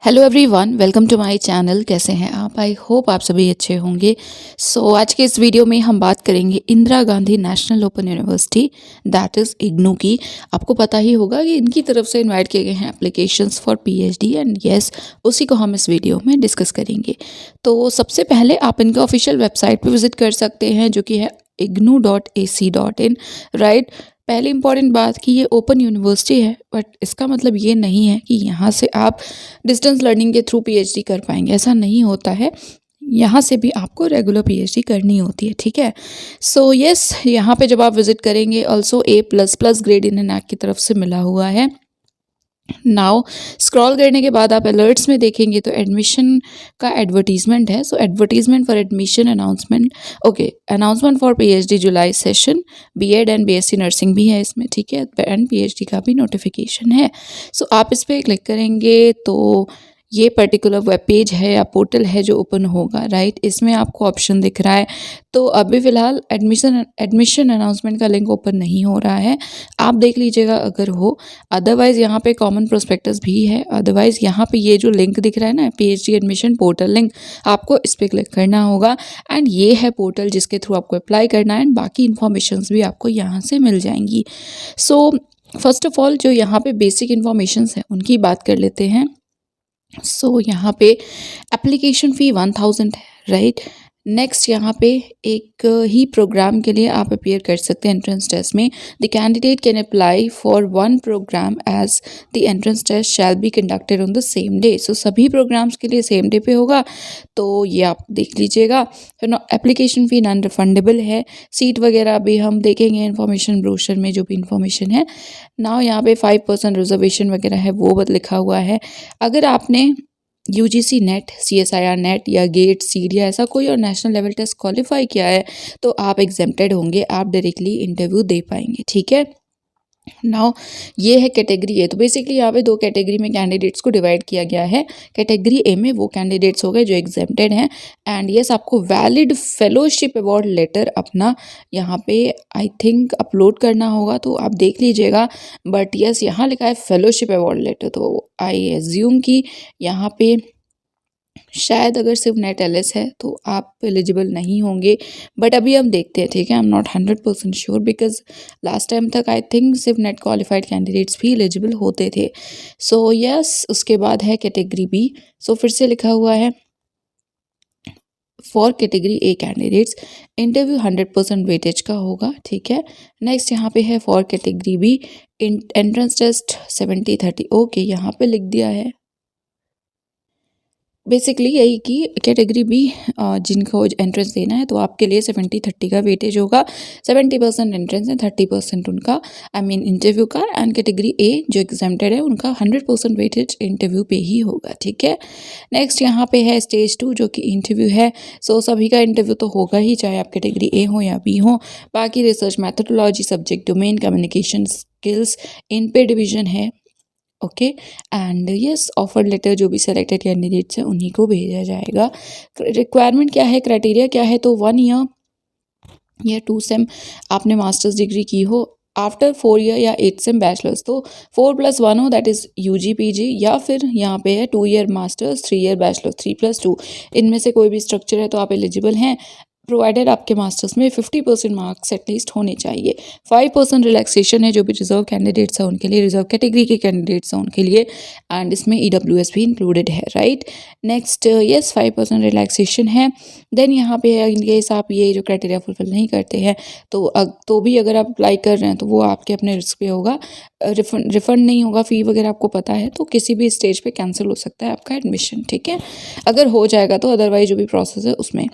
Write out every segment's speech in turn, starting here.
Hello everyone, welcome to my channel. कैसे हैं आप? आई होप आप सभी अच्छे होंगे। आज के इस वीडियो में हम बात करेंगे Indira Gandhi national open university, that is IGNOU की। आपको पता ही होगा कि इनकी तरफ से इनवाइट किए गए हैं applications for PhD and yes, उसी को हम इस वीडियो में डिस्कस करेंगे। तो सबसे पहले आप इनके ऑफिशियल वेबसाइट पर विजिट कर सकते हैं, जो कि है ignou.ac.in, राइट। पहली इंपॉर्टेंट बात कि ये ओपन यूनिवर्सिटी है, बट इसका मतलब ये नहीं है कि यहाँ से आप डिस्टेंस लर्निंग के थ्रू पीएचडी कर पाएंगे। ऐसा नहीं होता है। यहाँ से भी आपको रेगुलर पीएचडी करनी होती है, ठीक है। यस, यहाँ पे जब आप विजिट करेंगे ऑल्सो A++ ग्रेड इन्हें NAC की तरफ से मिला हुआ है। नाउ स्क्रॉल करने के बाद आप अलर्ट्स में देखेंगे तो एडमिशन का एडवर्टीजमेंट है। Advertisement for admission announcement, okay, announcement for PhD July session, BEd and BSc nursing भी है इसमें, ठीक है, एंड पीएचडी का भी नोटिफिकेशन है। आप इस पर क्लिक करेंगे तो ये पर्टिकुलर वेब पेज है या पोर्टल है जो ओपन होगा, राइट। इसमें आपको ऑप्शन दिख रहा है। तो अभी फ़िलहाल एडमिशन अनाउंसमेंट का लिंक ओपन नहीं हो रहा है, आप देख लीजिएगा अगर हो। अदरवाइज़ यहाँ पे कॉमन प्रोस्पेक्टस भी है। अदरवाइज़ यहाँ पे ये जो लिंक दिख रहा है ना, पीएचडी एडमिशन पोर्टल लिंक, आपको इस पर क्लिक करना होगा एंड ये है पोर्टल जिसके थ्रू आपको अप्लाई करना है एंड बाकी इन्फॉर्मेशंस भी आपको यहाँ से मिल जाएंगी। फर्स्ट ऑफ ऑल जो यहाँ पे बेसिक इन्फॉर्मेशंस हैं उनकी बात कर लेते हैं। यहाँ पे एप्लीकेशन फ़ी 1000 है, राइट। नेक्स्ट यहाँ पे एक ही प्रोग्राम के लिए आप अपियर कर सकते हैं एंट्रेंस टेस्ट में। The candidate can apply for one programme as the entrance test shall be conducted on the same day. सभी प्रोग्राम्स के लिए सेम डे पे होगा, तो ये आप देख लीजिएगा। एप्लीकेशन फ़ी नॉन रिफंडेबल है। सीट वगैरह भी हम देखेंगे इन्फॉर्मेशन ब्रोशर में, जो भी इन्फॉर्मेशन है ना। यहाँ पे 5% रिजर्वेशन वगैरह है वो लिखा हुआ है। अगर आपने यूजीसी नेट, CSIR नेट या गेट, सीट या ऐसा कोई और नेशनल लेवल टेस्ट क्वालिफाई किया है तो आप एग्जेम्प्टेड होंगे, आप डायरेक्टली इंटरव्यू दे पाएंगे, ठीक है। नाउ ये है कैटेगरी ए। तो बेसिकली यहाँ पे 2 कैटेगरी में कैंडिडेट्स को डिवाइड किया गया है। कैटेगरी ए में वो कैंडिडेट्स हो गए जो एग्जेम्प्टेड हैं एंड यस, आपको वैलिड फेलोशिप अवार्ड लेटर अपना यहाँ पे आई थिंक अपलोड करना होगा, तो आप देख लीजिएगा। बट यस, यहाँ लिखा है फेलोशिप अवार्ड लेटर, तो आई एज्यूम कि यहाँ पे शायद अगर सिर्फ नेट LS है तो आप एलिजिबल नहीं होंगे। बट अभी हम देखते हैं, ठीक है। आई am not 100% sure because last time तक आई थिंक सिर्फ नेट क्वालिफाइड कैंडिडेट्स भी एलिजिबल होते थे। यस, उसके बाद है कैटेगरी बी। फिर से लिखा हुआ है for category A candidates interview 100% weightage का होगा, ठीक है। नेक्स्ट यहाँ पे है for category B entrance test 70-30, okay, यहाँ पे लिख दिया है बेसिकली यही कि कैटेगरी बी जिनको एंट्रेंस देना है तो आपके लिए 70-30 का वेटेज होगा। 70% एंट्रेंस है, 30% उनका आई मीन इंटरव्यू का। एंड कैटेगरी ए जो एग्जाम्प्टेड है उनका 100% वेटेज इंटरव्यू पे ही होगा, ठीक है। नेक्स्ट यहाँ पे है स्टेज 2 जो कि इंटरव्यू है। सभी का इंटरव्यू तो होगा ही, चाहे आप कैटेगरी ए हो या बी हो। बाकी research methodology, subject domain, communication skills, इन पे डिवीजन है, okay. And yes, offer letter जो भी सेलेक्टेड कैंडिडेट्स हैं उन्हीं को भेजा जाएगा। रिक्वायरमेंट क्या है, क्राइटेरिया क्या है, तो 1 ईयर या 2 सेम आपने मास्टर्स डिग्री की हो, आफ्टर 4 ईयर या 8 सेम बैचलर्स, तो 4+1 हो, दैट इज़ UG PG, या फिर यहाँ पे है 2 ईयर मास्टर्स, 3 ईयर बैचलर्स, 3+2, इनमें से कोई भी स्ट्रक्चर है तो आप एलिजिबल हैं, प्रोवाइडेड आपके मास्टर्स में 50% मार्क्स एटलीस्ट होने चाहिए। 5% रिलैक्सेशन है जो भी रिजर्व कैंडिडेट्स हैं उनके लिए, रिजर्व कैटेगरी के कैंडिडेट्स हैं उनके लिए, एंड इसमें EWS भी इंक्लूडेड है, राइट। नेक्स्ट यस, 5% रिलैक्सेशन है। देन यहाँ पे है इन केस आप ये जो क्राइटेरिया फुलफिल नहीं करते हैं तो भी अगर आप अप्लाई कर रहे हैं तो वो आपके अपने रिस्क पे होगा। रिफंड नहीं होगा, फ़ी वगैरह आपको पता है, तो किसी भी स्टेज पे कैंसिल हो सकता है आपका एडमिशन, ठीक है, अगर हो जाएगा तो। अदरवाइज जो भी प्रोसेस है उसमें।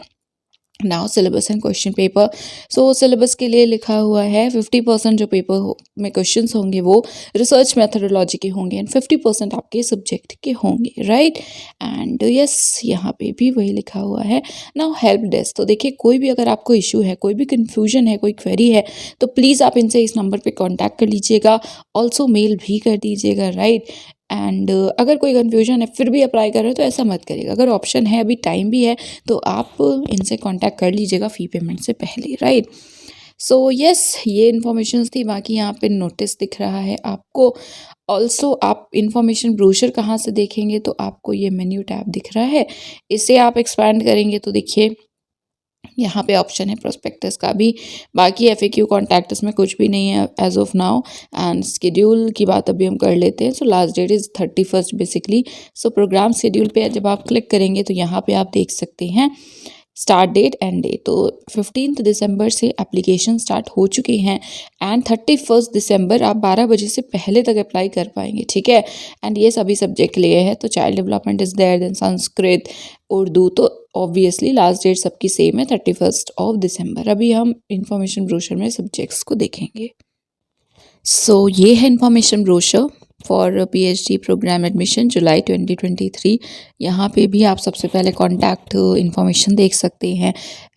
Now syllabus and question paper. Syllabus के लिए लिखा हुआ है 50% जो पेपर में क्वेश्चंस होंगे वो रिसर्च मैथडोलॉजी के होंगे एंड 50% आपके सब्जेक्ट के होंगे, राइट। एंड यस, यहाँ पे भी वही लिखा हुआ है। नाउ हेल्प डेस्क, तो देखिए कोई भी अगर आपको इशू है, कोई भी कन्फ्यूजन है, कोई क्वेरी है, तो प्लीज़ आप इनसे इस नंबर पे कांटेक्ट कर लीजिएगा। ऑल्सो मेल भी कर दीजिएगा, राइट। एंड अगर कोई कन्फ्यूजन है फिर भी अप्लाई कर रहे हो तो ऐसा मत करिएगा। अगर ऑप्शन है, अभी टाइम भी है, तो आप इनसे कांटेक्ट कर लीजिएगा फ़ी पेमेंट से पहले, राइट। यस, ये इन्फॉर्मेशन थी। बाकी यहाँ पे नोटिस दिख रहा है आपको, ऑल्सो आप इन्फॉर्मेशन ब्रोशर कहाँ से देखेंगे, तो आपको ये मेन्यू टैब दिख रहा है, इसे आप एक्सपैंड करेंगे तो देखिए यहाँ पे ऑप्शन है प्रोस्पेक्टस का भी। बाकी एफएक्यू कॉन्टैक्ट में कुछ भी नहीं है as of now. And schedule की बात अभी हम कर लेते हैं। So last date is 31 basically. So programme schedule पे जब आप क्लिक करेंगे तो यहाँ पे आप देख सकते हैं स्टार्ट डेट एंड डेट। तो 15 दिसंबर से एप्लीकेशन स्टार्ट हो चुके हैं एंड 31 दिसंबर आप 12 बजे से पहले तक अप्लाई कर पाएंगे, ठीक है। एंड ये सभी सब्जेक्ट लिए हैं, तो child development is there, then Sanskrit, Urdu, तो ऑब्वियसली लास्ट डेट सबकी सेम है 31 दिसंबर। अभी हम इंफॉर्मेशन ब्रोशर में सब्जेक्ट्स को देखेंगे। सो ये है information brochure for PhD programme admission July 2023। यहाँ पे भी आप सबसे पहले कॉन्टैक्ट इन्फॉर्मेशन देख सकते हैं।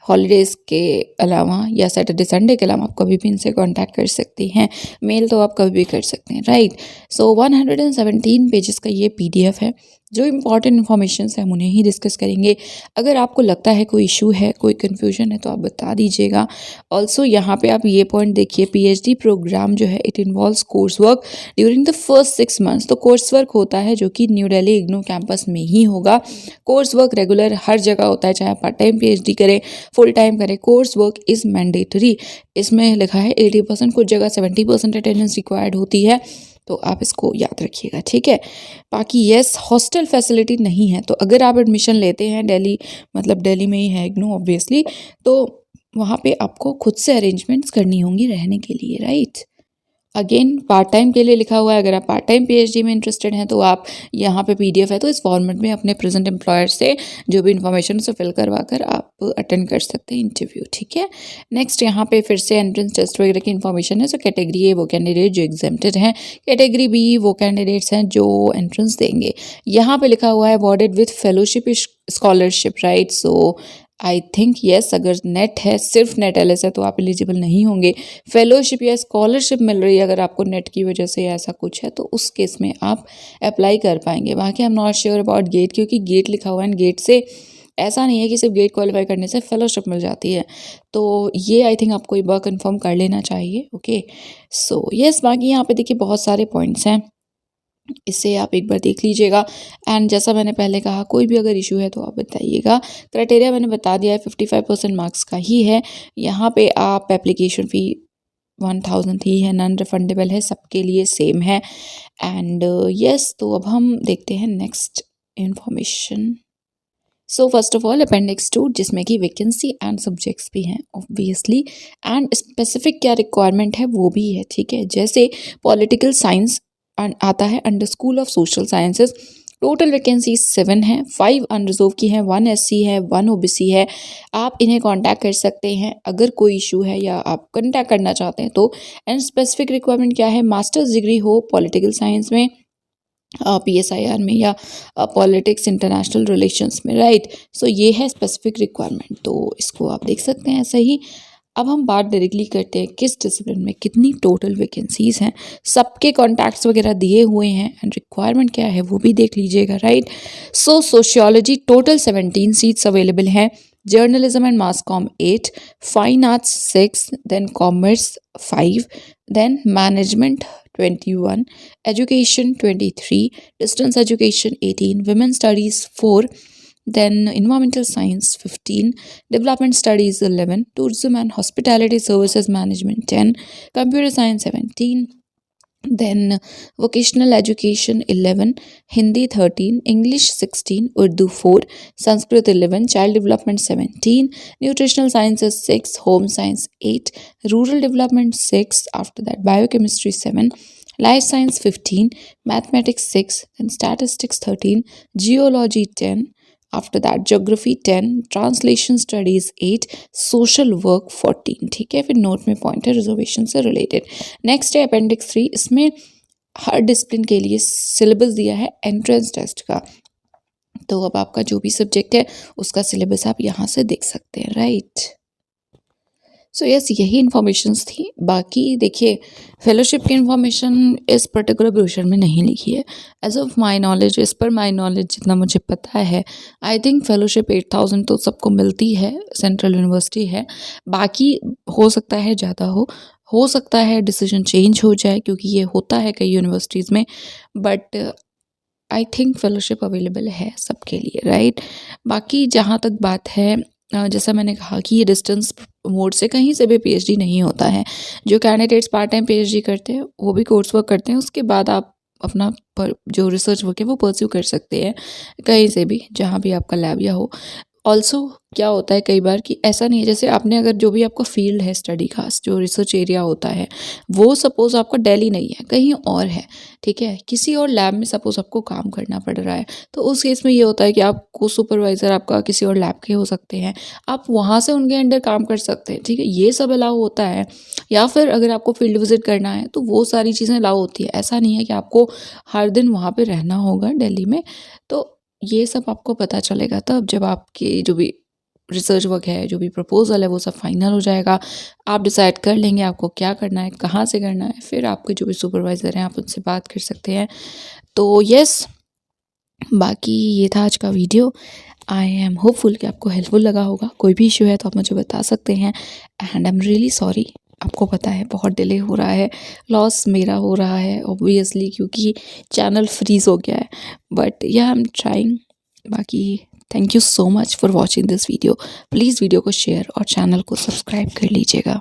हॉलीडेज़ के अलावा या सैटरडे संडे के अलावा आप कभी भी इनसे कांटेक्ट कर सकते हैं। मेल तो आप कभी भी कर सकते हैं, राइट। सो 117 पेजेस का ये पीडीएफ है। जो इम्पॉर्टेंट इन्फॉर्मेशन है हम उन्हें ही डिस्कस करेंगे। अगर आपको लगता है कोई इशू है, कोई कन्फ्यूजन है, तो आप बता दीजिएगा। ऑल्सो यहाँ पे आप ये पॉइंट देखिए, पीएचडी प्रोग्राम जो है it involves course work during the first 6 months. तो कोर्स वर्क होता है जो कि न्यू दिल्ली इग्नू कैंपस में ही होगा। कोर्स वर्क रेगुलर हर जगह होता है, चाहे आप पार्ट टाइम पीएचडी करें, फुल टाइम करें, कोर्स वर्क इज़ मैंडेटरी। इसमें लिखा है 80%, कुछ जगह 70% अटेंडेंस रिक्वायर्ड होती है, तो आप इसको याद रखिएगा, ठीक है। बाकी यस, हॉस्टल फैसिलिटी नहीं है, तो अगर आप एडमिशन लेते हैं दिल्ली, मतलब दिल्ली में ही है इग्नू ऑब्वियसली, तो वहाँ पे आपको खुद से अरेंजमेंट्स करनी होंगी रहने के लिए, राइट। अगेन पार्ट टाइम के लिए लिखा हुआ है। अगर आप पार्ट टाइम पीएचडी में इंटरेस्टेड हैं तो आप यहाँ पे पीडीएफ है, तो इस फॉर्मेट में अपने प्रेजेंट एम्प्लॉयर से जो भी इन्फॉर्मेशन उसे फिल करवा कर आप अटेंड कर सकते हैं इंटरव्यू, ठीक है। नेक्स्ट यहाँ पे फिर से एंट्रेंस टेस्ट वगैरह की इन्फॉर्मेशन है। सो कैटेगरी ए वो कैंडिडेट जो एग्जेम्प्टेड हैं, कैटेगरी बी वो कैंडिडेट्स हैं जो एंट्रेंस देंगे। यहाँ पे लिखा हुआ है awarded with fellowship scholarship, right. So I think yes, अगर नेट है, सिर्फ नेट एलएस है, तो आप एलिजिबल नहीं होंगे। फेलोशिप या स्कॉलरशिप मिल रही है अगर आपको नेट की वजह से ऐसा कुछ है, तो उस केस में आप अप्लाई कर पाएंगे। बाकी I am not sure about GATE, क्योंकि गेट लिखा हुआ है, गेट से ऐसा नहीं है कि सिर्फ गेट क्वालिफाई करने से फेलोशिप मिल जाती है। तो ये आई थिंक आपको एक बार कन्फर्म कर लेना चाहिए, ओके। सो येस, बाकी यहाँ पे देखिए बहुत सारे पॉइंट्स हैं, इससे आप एक बार देख लीजिएगा। एंड जैसा मैंने पहले कहा, कोई भी अगर इशू है तो आप बताइएगा। क्राइटेरिया मैंने बता दिया है, 55% मार्क्स का ही है। यहाँ पे आप एप्लीकेशन फ़ी 1000 ही है, नॉन रिफंडेबल है, सबके लिए सेम है। एंड यस, तो अब हम देखते हैं next information. So first of all appendix 2, जिसमें कि वैकेंसी एंड सब्जेक्ट्स भी हैं ऑब्वियसली, एंड स्पेसिफिक क्या रिक्वायरमेंट है वो भी है, ठीक है। जैसे पॉलिटिकल साइंस आता है under school of social sciences. Total vacancy 7 है, 5 अनरिजर्व की हैं, 1 एससी है, 1 ओबीसी है। आप इन्हें कांटेक्ट कर सकते हैं अगर कोई इशू है या आप कांटेक्ट करना चाहते हैं तो। एंड स्पेसिफिक रिक्वायरमेंट क्या है, मास्टर्स डिग्री हो पॉलिटिकल साइंस में, पीएसआईआर में, या पॉलिटिक्स इंटरनेशनल रिलेशंस में, राइट। सो ये है स्पेसिफिक रिक्वायरमेंट, तो इसको आप देख सकते हैं ऐसे ही। अब हम बात डायरेक्टली करते हैं किस डिसिप्लिन में कितनी टोटल वैकेंसीज हैं। सबके कॉन्टैक्ट्स वगैरह दिए हुए हैं एंड रिक्वायरमेंट क्या है वो भी देख लीजिएगा, right. So sociology total 17 seats available हैं, journalism and mass comm 8, fine arts 6, then commerce 5, then management 21, education 23, distance education 18, women studies 4, then environmental science 15, development studies 11, tourism and hospitality services management 10, computer science 17, then vocational education 11, Hindi 13, English 16, Urdu 4, Sanskrit 11, child development 17, nutritional sciences 6, home science 8, rural development 6, after that biochemistry 7, life science 15, mathematics 6, then statistics 13, geology 10, after that geography 10, translation studies 8, social work 14, ठीक है। फिर note में point है reservation से related. Next है appendix 3, इसमें हर discipline के लिए सिलेबस दिया है एंट्रेंस टेस्ट का। तो अब आपका जो भी सब्जेक्ट है उसका सिलेबस आप यहाँ से देख सकते हैं, राइट। सो यस, यही इन्फॉर्मेशंस थी। बाकी देखिए, फेलोशिप की इन्फॉर्मेशन इस पर्टिकुलर ब्रोशर में नहीं लिखी है एज ऑफ माई नॉलेज। इस पर माई नॉलेज जितना मुझे पता है, आई थिंक फेलोशिप 8000 तो सबको मिलती है, सेंट्रल यूनिवर्सिटी है। बाकी हो सकता है ज़्यादा हो, हो सकता है डिसीजन चेंज हो जाए, क्योंकि ये होता है कई यूनिवर्सिटीज़ में, but I think fellowship available है सबके लिए, राइट। बाकी जहाँ तक बात है, जैसा मैंने कहा कि ये डिस्टेंस मोड से कहीं से भी पीएचडी नहीं होता है। जो कैंडिडेट्स पार्ट टाइम पीएचडी करते हैं वो भी कोर्स वर्क करते हैं, उसके बाद आप अपना पर जो रिसर्च वर्क है वो परस्यू कर सकते हैं कहीं से भी, जहाँ भी आपका लैब या हो। ऑल्सो क्या होता है कई बार कि ऐसा नहीं है, जैसे आपने अगर जो भी आपका फील्ड है स्टडी का, जो रिसर्च एरिया होता है, वो सपोज़ आपका दिल्ली नहीं है, कहीं और है, ठीक है, किसी और लैब में सपोज़ आपको काम करना पड़ रहा है, तो उस केस में ये होता है कि आपको सुपरवाइज़र आपका किसी और लैब के हो सकते हैं, आप वहाँ से उनके अंडर काम कर सकते हैं, ठीक है, ये सब अलाउ होता है। या फिर अगर आपको फील्ड विजिट करना है तो वो सारी चीज़ें अलाउ होती है। ऐसा नहीं है कि आपको हर दिन वहाँ पे रहना होगा दिल्ली में। तो ये सब आपको पता चलेगा तब जब आपकी जो भी रिसर्च वर्क है, जो भी प्रपोज़ल है, वो सब फाइनल हो जाएगा। आप डिसाइड कर लेंगे आपको क्या करना है, कहाँ से करना है, फिर आपके जो भी सुपरवाइज़र हैं आप उनसे बात कर सकते हैं। तो येस, बाकी ये था आज का वीडियो। आई एम होपफुल कि आपको हेल्पफुल लगा होगा। कोई भी इश्यू है तो आप मुझे बता सकते हैं, and I am really sorry. आपको पता है बहुत डिले हो रहा है, लॉस मेरा हो रहा है ऑब्वियसली, क्योंकि चैनल फ्रीज़ हो गया है, बट या आई एम ट्राइंग। बाकी thank you so much for watching this video. Please video को शेयर और चैनल को सब्सक्राइब कर लीजिएगा।